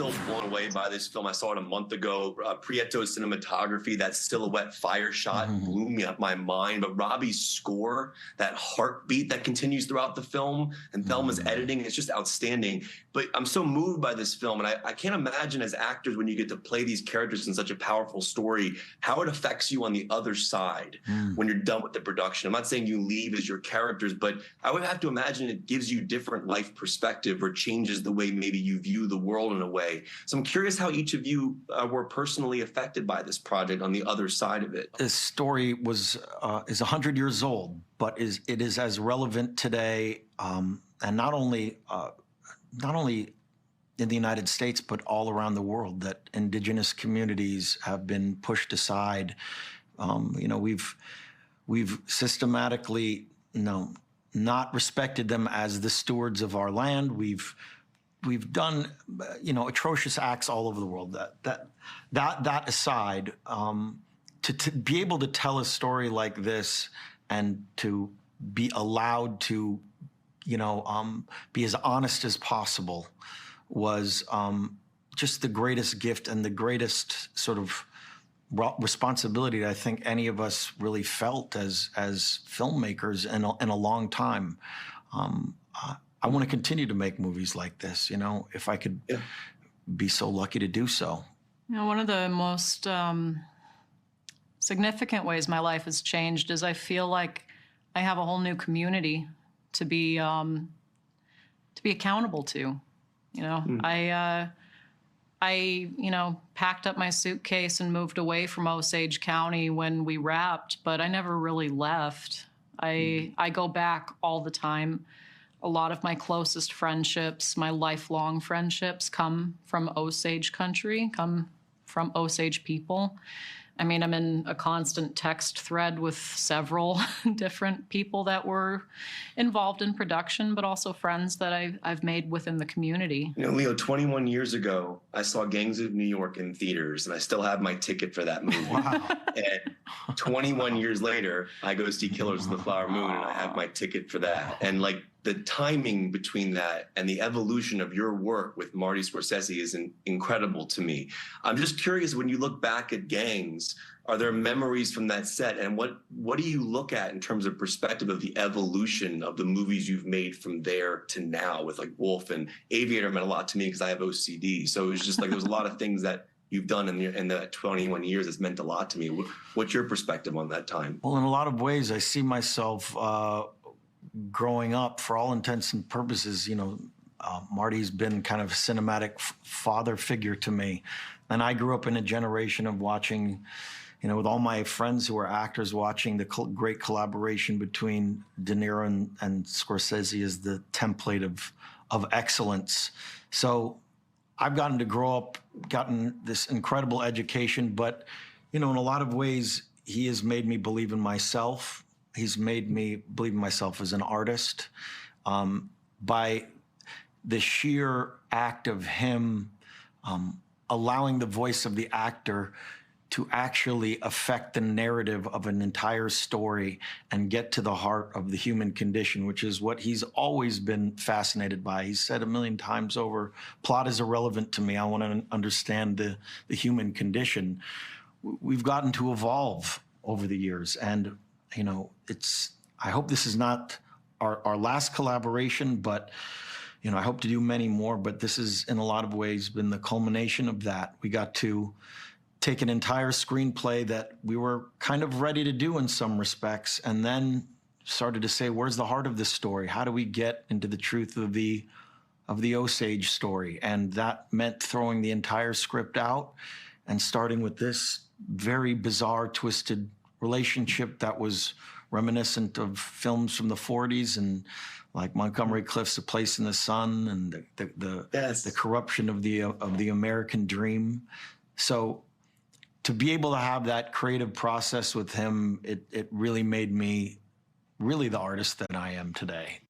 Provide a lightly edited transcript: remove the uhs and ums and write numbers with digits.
still blown away by this film. I saw it a month ago. Prieto's cinematography, that silhouette fire shot blew me up my mind. But Robbie's score, that heartbeat that continues throughout the film, and Thelma's editing, it's just outstanding. But I'm so moved by this film, and I can't imagine as actors, when you get to play these characters in such a powerful story, how it affects you on the other side when you're done with the production. I'm not saying you leave as your characters, but I would have to imagine it gives you different life perspective or changes the way maybe you view the world in a way. So I'm curious how each of you were personally affected by this project on the other side of it. This story is 100 years old, but it is as relevant today, and not only in the United States, but all around the world, that indigenous communities have been pushed aside. You know, we've systematically, not respected them as the stewards of our land. We've done, atrocious acts all over the world. That aside, to be able to tell a story like this and to be allowed to, be as honest as possible was just the greatest gift and the greatest sort of responsibility that I think any of us really felt as filmmakers in a long time. I want to continue to make movies like this, if I could be so lucky to do so. One of the most significant ways my life has changed is I feel like I have a whole new community to be accountable to. I packed up my suitcase and moved away from Osage County when we wrapped, but I never really left. I go back all the time. A lot of my closest friendships, my lifelong friendships, come from Osage country, come from Osage people. I mean, I'm in a constant text thread with several different people that were involved in production, but also friends that I've made within the community. Leo, 21 years ago, I saw Gangs of New York in theaters, and I still have my ticket for that movie. Wow. And 21 years later, I go see Killers of the Flower Moon, and I have my ticket for that. And like, the timing between that and the evolution of your work with Marty Scorsese is incredible to me. I'm just curious, when you look back at Gangs, are there memories from that set? And what do you look at in terms of perspective of the evolution of the movies you've made from there to now with like Wolf and Aviator meant a lot to me because I have OCD. So it was just like, there's a lot of things that you've done in the 21 years that's meant a lot to me. What's your perspective on that time? Well, in a lot of ways, I see myself growing up, for all intents and purposes, Marty's been kind of a cinematic father figure to me. And I grew up in a generation of watching, with all my friends who were actors, watching the great collaboration between De Niro and Scorsese as the template of excellence. So I've gotten to grow up, gotten this incredible education, but, in a lot of ways, he has made me believe in myself. He's made me believe in myself as an artist. By the sheer act of him allowing the voice of the actor to actually affect the narrative of an entire story and get to the heart of the human condition, which is what he's always been fascinated by. He's said a million times over, plot is irrelevant to me. I want to understand the human condition. We've gotten to evolve over the years, and I hope this is not our last collaboration, but, I hope to do many more, but this has, in a lot of ways, been the culmination of that. We got to take an entire screenplay that we were kind of ready to do in some respects, and then started to say, where's the heart of this story? How do we get into the truth of the Osage story? And that meant throwing the entire script out and starting with this very bizarre, twisted relationship that was reminiscent of films from the 40s and like Montgomery Clift's A Place in the Sun and the corruption of the American dream. So to be able to have that creative process with him, it really made me really the artist that I am today.